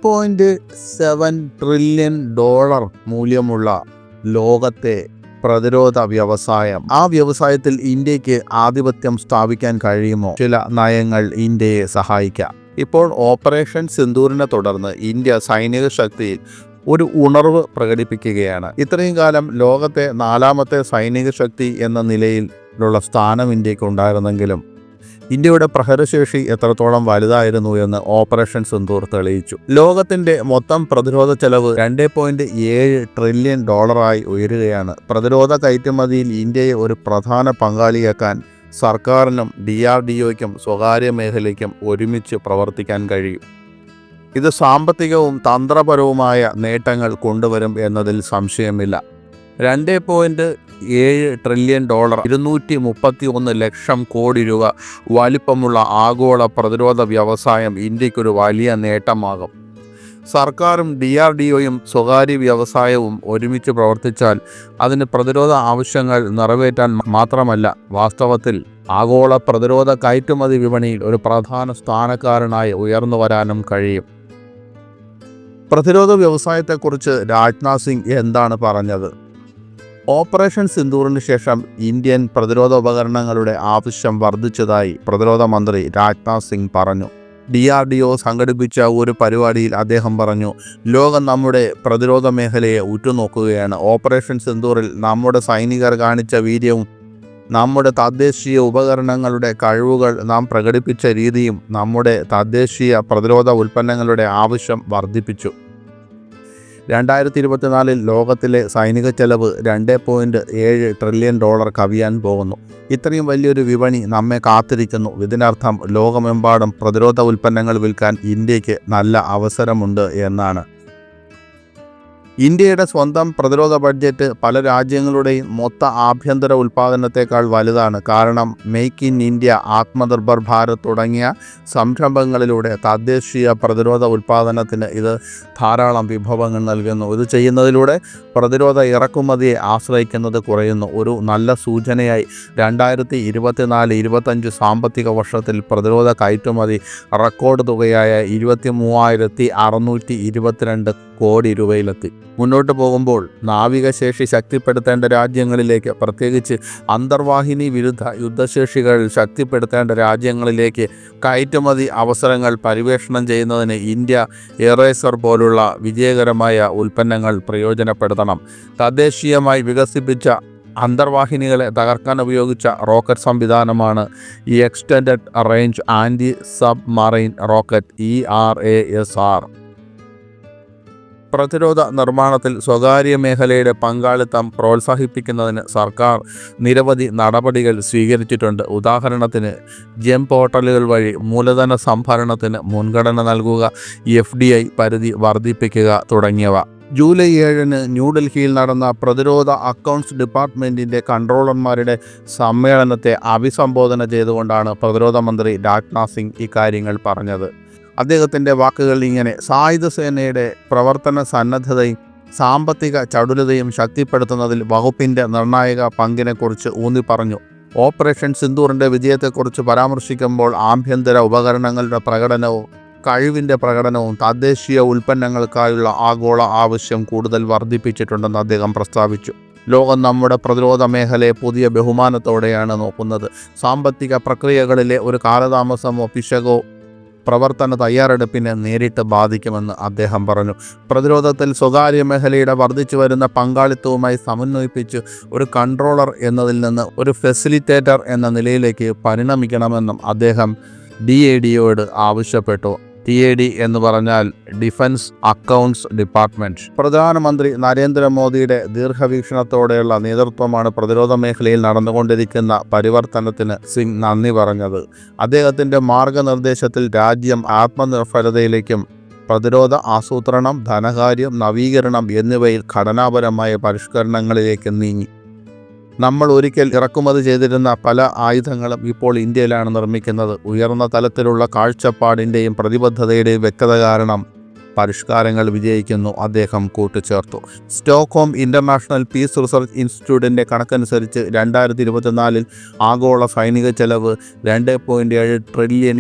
$2.7 trillion മൂല്യമുള്ള ലോകത്തെ പ്രതിരോധ വ്യവസായം. ആ വ്യവസായത്തിൽ ഇന്ത്യക്ക് ആധിപത്യം സ്ഥാപിക്കാൻ കഴിയുമോ? ചില നയങ്ങൾ ഇന്ത്യയെ സഹായിക്കാം. ഇപ്പോൾ ഓപ്പറേഷൻ സിന്ദൂറിനെ തുടർന്ന് ഇന്ത്യ സൈനിക ശക്തിയിൽ ഒരു ഉണർവ് പ്രകടിപ്പിക്കുകയാണ്. ഇത്രയും കാലം ലോകത്തെ 4ാമത്തെ സൈനിക ശക്തി എന്ന നിലയിലുള്ള സ്ഥാനം ഇന്ത്യക്ക് ഉണ്ടായിരുന്നെങ്കിലും ഇന്ത്യയുടെ പ്രഹരശേഷി എത്രത്തോളം വലുതായിരുന്നു എന്ന് ഓപ്പറേഷൻ സിന്ദൂർ തെളിയിച്ചു. ലോകത്തിന്റെ മൊത്തം പ്രതിരോധ ചെലവ് $2.7 ട്രില്യൺ ഉയരുകയാണ്. പ്രതിരോധ കയറ്റുമതിയിൽ ഇന്ത്യയെ ഒരു പ്രധാന പങ്കാളിയാക്കാൻ സർക്കാരിനും DRDOയ്ക്കും സ്വകാര്യ മേഖലയ്ക്കും ഒരുമിച്ച് പ്രവർത്തിക്കാൻ കഴിയും. ഇത് സാമ്പത്തികവും തന്ത്രപരവുമായ നേട്ടങ്ങൾ കൊണ്ടുവരും എന്നതിൽ സംശയമില്ല. $2.7 ട്രില്യൺ 231 ലക്ഷം കോടി രൂപ വലിപ്പമുള്ള ആഗോള പ്രതിരോധ വ്യവസായം ഇന്ത്യക്കൊരു വലിയ നേട്ടമാകും. സർക്കാരും DRDOയും സ്വകാര്യ വ്യവസായവും ഒരുമിച്ച് പ്രവർത്തിച്ചാൽ അതിന് പ്രതിരോധ ആവശ്യങ്ങൾ നിറവേറ്റാൻ മാത്രമല്ല, വാസ്തവത്തിൽ ആഗോള പ്രതിരോധ കയറ്റുമതി വിപണിയിൽ ഒരു പ്രധാന സ്ഥാനക്കാരനായി ഉയർന്നു വരാനും കഴിയും. പ്രതിരോധ വ്യവസായത്തെക്കുറിച്ച് രാജ്നാഥ് സിംഗ് എന്താണ് പറഞ്ഞത്? ഓപ്പറേഷൻ സിന്ദൂറിന് ശേഷം ഇന്ത്യൻ പ്രതിരോധ ഉപകരണങ്ങളുടെ ആവശ്യം വർദ്ധിച്ചതായി പ്രതിരോധ മന്ത്രി രാജ്നാഥ് സിംഗ് പറഞ്ഞു. DRDO സംഘടിപ്പിച്ച ഒരു പരിപാടിയിൽ അദ്ദേഹം പറഞ്ഞു, ലോകം നമ്മുടെ പ്രതിരോധ മേഖലയെ ഉറ്റുനോക്കുകയാണ്. ഓപ്പറേഷൻ സിന്ദൂറിൽ നമ്മുടെ സൈനികർ കാണിച്ച വീര്യവും നമ്മുടെ തദ്ദേശീയ ഉപകരണങ്ങളുടെ കഴിവുകൾ നാം പ്രകടിപ്പിച്ച രീതിയും നമ്മുടെ തദ്ദേശീയ പ്രതിരോധ ഉൽപ്പന്നങ്ങളുടെ ആവശ്യം വർദ്ധിപ്പിച്ചു. 2024 ലോകത്തിലെ സൈനിക ചെലവ് $2.7 ട്രില്യൺ കവിയാൻ പോകുന്നു. ഇത്രയും വലിയൊരു വിപണി നമ്മെ കാത്തിരിക്കുന്നു. ഇതിനർത്ഥം ലോകമെമ്പാടും പ്രതിരോധ ഉൽപ്പന്നങ്ങൾ വിൽക്കാൻ ഇന്ത്യക്ക് നല്ല അവസരമുണ്ട് എന്നാണ്. ഇന്ത്യയുടെ സ്വന്തം പ്രതിരോധ ബഡ്ജറ്റ് പല രാജ്യങ്ങളുടെയും മൊത്ത ആഭ്യന്തര ഉൽപ്പാദനത്തേക്കാൾ വലുതാണ്. കാരണം make in India, Atmanirbhar Bharat തുടങ്ങിയ സംരംഭങ്ങളിലൂടെ തദ്ദേശീയ പ്രതിരോധ ഉൽപ്പാദനത്തിന് ഇത് ധാരാളം വിഭവങ്ങൾ നൽകുന്നു. ഇത് ചെയ്യുന്നതിലൂടെ പ്രതിരോധ ഇറക്കുമതിയെ ആശ്രയിക്കുന്നത് കുറയുന്നു. ഒരു നല്ല സൂചനയായി 2024-25 സാമ്പത്തിക വർഷത്തിൽ പ്രതിരോധ കയറ്റുമതി റെക്കോർഡ് തുകയായ 23,622 കോടി രൂപയിലെത്തി. മുന്നോട്ട് പോകുമ്പോൾ നാവികശേഷി ശക്തിപ്പെടുത്തേണ്ട രാജ്യങ്ങളിലേക്ക്, പ്രത്യേകിച്ച് അന്തർവാഹിനി വിരുദ്ധ യുദ്ധശേഷികൾ ശക്തിപ്പെടുത്തേണ്ട രാജ്യങ്ങളിലേക്ക് കയറ്റുമതി അവസരങ്ങൾ പര്യവേക്ഷണം ചെയ്യുന്നതിന് ഇന്ത്യ എറേസർ പോലുള്ള വിജയകരമായ ഉൽപ്പന്നങ്ങൾ പ്രയോജനപ്പെടുത്തണം. തദ്ദേശീയമായി വികസിപ്പിച്ച അന്തർവാഹിനികളെ തകർക്കാൻ ഉപയോഗിച്ച റോക്കറ്റ് സംവിധാനമാണ് ഈ extended range anti submarine rocket ERASR. പ്രതിരോധ നിർമ്മാണത്തിൽ സ്വകാര്യ മേഖലയുടെ പങ്കാളിത്തം പ്രോത്സാഹിപ്പിക്കുന്നതിന് സർക്കാർ നിരവധി നടപടികൾ സ്വീകരിച്ചിട്ടുണ്ട്. ഉദാഹരണത്തിന് ജെം പോർട്ടലുകൾ വഴി മൂലധന സംഭരണത്തിന് മുൻഗണന നൽകുക, FDI പരിധി വർദ്ധിപ്പിക്കുക തുടങ്ങിയവ. ജൂലൈ 7 ന്യൂഡൽഹിയിൽ നടന്ന പ്രതിരോധ അക്കൗണ്ട്സ് ഡിപ്പാർട്ട്മെൻറ്റിൻ്റെ കൺട്രോളർമാരുടെ സമ്മേളനത്തെ അഭിസംബോധന ചെയ്തുകൊണ്ടാണ് പ്രതിരോധ മന്ത്രി രാജ്നാഥ് സിംഗ് ഇക്കാര്യങ്ങൾ പറഞ്ഞത്. അദ്ദേഹത്തിൻ്റെ വാക്കുകൾ ഇങ്ങനെ: സായുധ സേനയുടെ പ്രവർത്തന സന്നദ്ധതയും സാമ്പത്തിക ചടുലതയും ശക്തിപ്പെടുത്തുന്നതിൽ വകുപ്പിൻ്റെ നിർണായക പങ്കിനെക്കുറിച്ച് ഊന്നിപ്പറഞ്ഞു. ഓപ്പറേഷൻ സിന്ദൂറിൻ്റെ വിജയത്തെക്കുറിച്ച് പരാമർശിക്കുമ്പോൾ ആഭ്യന്തര ഉപകരണങ്ങളുടെ പ്രകടനവും കഴിവിൻ്റെ പ്രകടനവും തദ്ദേശീയ ഉൽപ്പന്നങ്ങൾക്കായുള്ള ആഗോള ആവശ്യം കൂടുതൽ വർദ്ധിപ്പിച്ചിട്ടുണ്ടെന്ന് അദ്ദേഹം പ്രസ്താവിച്ചു. ലോകം നമ്മുടെ പ്രതിരോധ മേഖലയെ പുതിയ ബഹുമാനത്തോടെയാണ് നോക്കുന്നത്. സാമ്പത്തിക പ്രക്രിയകളിലെ ഒരു കാലതാമസമോ പിശകോ പ്രവർത്തന തയ്യാറെടുപ്പിനെ നേരിട്ട് ബാധിക്കുമെന്ന് അദ്ദേഹം പറഞ്ഞു. പ്രതിരോധത്തിൽ സ്വകാര്യ മേഖലയുടെ വർദ്ധിച്ചു വരുന്ന പങ്കാളിത്തവുമായി സമന്വയിപ്പിച്ച് ഒരു കൺട്രോളർ എന്നതിൽ നിന്ന് ഒരു ഫെസിലിറ്റേറ്റർ എന്ന നിലയിലേക്ക് പരിണമിക്കണമെന്നും അദ്ദേഹം DADOയോട് ആവശ്യപ്പെട്ടു. TAD എന്ന് പറഞ്ഞാൽ ഡിഫൻസ് അക്കൗണ്ട്സ് ഡിപ്പാർട്ട്മെൻറ്റ്. പ്രധാനമന്ത്രി നരേന്ദ്രമോദിയുടെ ദീർഘവീക്ഷണത്തോടെയുള്ള നേതൃത്വമാണ് പ്രതിരോധ മേഖലയിൽ നടന്നുകൊണ്ടിരിക്കുന്ന പരിവർത്തനത്തിന് സിംഗ് നന്ദി പറഞ്ഞത്. അദ്ദേഹത്തിൻ്റെ മാർഗനിർദ്ദേശത്തിൽ രാജ്യം ആത്മനിർഭരതയിലേക്കും പ്രതിരോധ ആസൂത്രണം, ധനകാര്യം, നവീകരണം എന്നിവയിൽ ഘടനാപരമായ പരിഷ്കരണങ്ങളിലേക്ക് നീങ്ങി. നമ്മൾ ഒരിക്കൽ ഇറക്കുമതി ചെയ്തിരുന്ന പല ആയുധങ്ങളും ഇപ്പോൾ ഇന്ത്യയിലാണ് നിർമ്മിക്കുന്നത്. ഉയർന്ന തലത്തിലുള്ള കാഴ്ചപ്പാടിൻ്റെയും പ്രതിബദ്ധതയുടെയും വ്യക്തത കാരണം പരിഷ്കാരങ്ങൾ വിജയിക്കുന്നു, അദ്ദേഹം കൂട്ടിച്ചേർത്തു. സ്റ്റോക്ക്ഹോം ഇന്റർനാഷണൽ പീസ് റിസർച്ച് ഇൻസ്റ്റിറ്റ്യൂട്ടിൻ്റെ കണക്കനുസരിച്ച് 2024 ആഗോള സൈനിക ചെലവ് $2.7 ട്രില്യൺ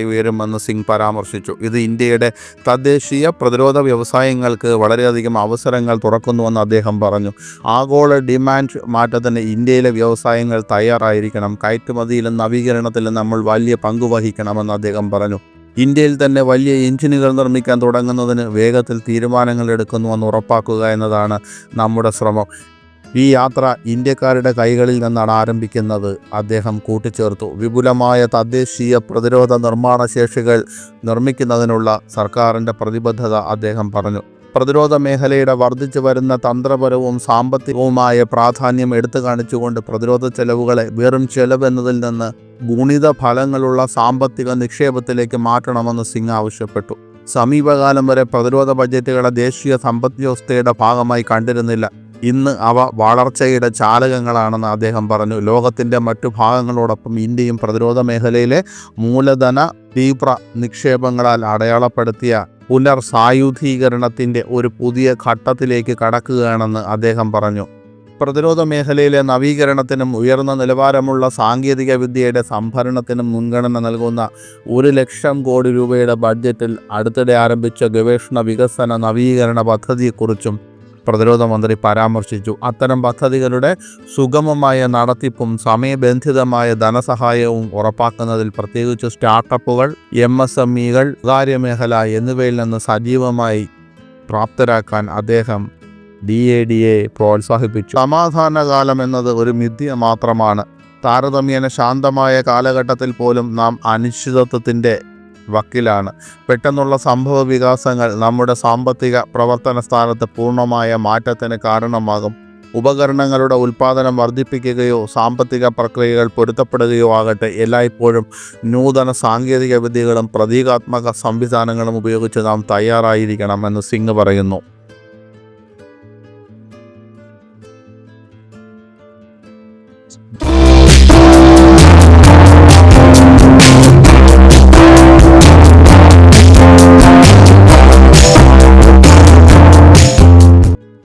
ഉയരുമെന്ന് സിംഗ് പരാമർശിച്ചു. ഇത് ഇന്ത്യയുടെ തദ്ദേശീയ പ്രതിരോധ വ്യവസായങ്ങൾക്ക് വളരെയധികം അവസരങ്ങൾ തുറക്കുന്നുവെന്ന് അദ്ദേഹം പറഞ്ഞു. ആഗോള ഡിമാൻഡ് മാറ്റത്തിന് ഇന്ത്യയിലെ വ്യവസായങ്ങൾ തയ്യാറായിരിക്കണം. കയറ്റുമതിയിലും നവീകരണത്തിലും നമ്മൾ വലിയ പങ്ക് വഹിക്കണമെന്ന് അദ്ദേഹം പറഞ്ഞു. ഇന്ത്യയിൽ തന്നെ വലിയ എഞ്ചിനുകൾ നിർമ്മിക്കാൻ തുടങ്ങുന്നതിന് വേഗത്തിൽ തീരുമാനങ്ങൾ എടുക്കുന്നുവെന്ന് ഉറപ്പാക്കുക എന്നതാണ് നമ്മുടെ ശ്രമം. ഈ യാത്ര ഇന്ത്യക്കാരുടെ കൈകളിൽ നിന്നാണ് ആരംഭിക്കുന്നത്, അദ്ദേഹം കൂട്ടിച്ചേർത്തു. വിപുലമായ തദ്ദേശീയ പ്രതിരോധ നിർമ്മാണ ശേഷികൾ നിർമ്മിക്കുന്നതിനുള്ള സർക്കാരിൻ്റെ പ്രതിബദ്ധത അദ്ദേഹം പറഞ്ഞു. പ്രതിരോധ മേഖലയുടെ വർദ്ധിച്ചു വരുന്ന തന്ത്രപരവും സാമ്പത്തികവുമായ പ്രാധാന്യം എടുത്തു കാണിച്ചുകൊണ്ട് പ്രതിരോധ ചെലവുകളെ വെറും ചെലവ് എന്നതിൽ നിന്ന് ഗുണിത ഫലങ്ങളുള്ള സാമ്പത്തിക നിക്ഷേപത്തിലേക്ക് മാറ്റണമെന്ന് സിംഗ് ആവശ്യപ്പെട്ടു. സമീപകാലം വരെ പ്രതിരോധ ബജറ്റുകളെ ദേശീയ സമ്പദ് വ്യവസ്ഥയുടെ ഭാഗമായി കണ്ടിരുന്നില്ല. ഇന്ന് അവ വളർച്ചയുടെ ചാലകങ്ങളാണെന്ന് അദ്ദേഹം പറഞ്ഞു. ലോകത്തിൻ്റെ മറ്റു ഭാഗങ്ങളോടൊപ്പം ഇന്ത്യയും പ്രതിരോധ മേഖലയിലെ മൂലധന തീവ്ര നിക്ഷേപങ്ങളാൽ അടയാളപ്പെടുത്തിയ പുനർസായുധീകരണത്തിൻ്റെ ഒരു പുതിയ ഘട്ടത്തിലേക്ക് കടക്കുകയാണെന്ന് അദ്ദേഹം പറഞ്ഞു. പ്രതിരോധ മേഖലയിലെ നവീകരണത്തിനും ഉയർന്ന നിലവാരമുള്ള സാങ്കേതിക വിദ്യയുടെ സംഭരണത്തിനും മുൻഗണന നൽകുന്ന 1,00,000 കോടി രൂപയുടെ ബഡ്ജറ്റിൽ അടുത്തിടെ ആരംഭിച്ച ഗവേഷണ വികസന നവീകരണ പദ്ധതിയെക്കുറിച്ചും പ്രതിരോധ മന്ത്രി പരാമർശിച്ചു. അത്തരം പദ്ധതികളുടെ സുഗമമായ നടത്തിപ്പും സമയബന്ധിതമായ ധനസഹായവും ഉറപ്പാക്കുന്നതിൽ പ്രത്യേകിച്ച് സ്റ്റാർട്ടപ്പുകൾ, MSMEകൾ, സ്വകാര്യമേഖല എന്നിവയിൽ നിന്ന് സജീവമായി പ്രാപ്തരാക്കാൻ അദ്ദേഹം DADയെ പ്രോത്സാഹിപ്പിച്ചു. സമാധാനകാലം എന്നത് ഒരു മിഥ്യ മാത്രമാണ്. താരതമ്യേന ശാന്തമായ കാലഘട്ടത്തിൽ പോലും നാം അനിശ്ചിതത്വത്തിൻ്റെ വക്കിലാണ്. പെട്ടെന്നുള്ള സംഭവ വികാസങ്ങൾ നമ്മുടെ സാമ്പത്തിക പ്രവർത്തന സ്ഥാനത്ത് പൂർണ്ണമായ മാറ്റത്തിന് കാരണമാകും. ഉപകരണങ്ങളുടെ ഉൽപ്പാദനം വർദ്ധിപ്പിക്കുകയോ സാമ്പത്തിക പ്രക്രിയകൾ പൊരുത്തപ്പെടുകയോ ആകട്ടെ, എല്ലായ്പ്പോഴും നൂതന സാങ്കേതിക വിദ്യകളും പ്രതീകാത്മക സംവിധാനങ്ങളും ഉപയോഗിച്ച് നാം തയ്യാറായിരിക്കണമെന്ന് സിംഗ് പറയുന്നു.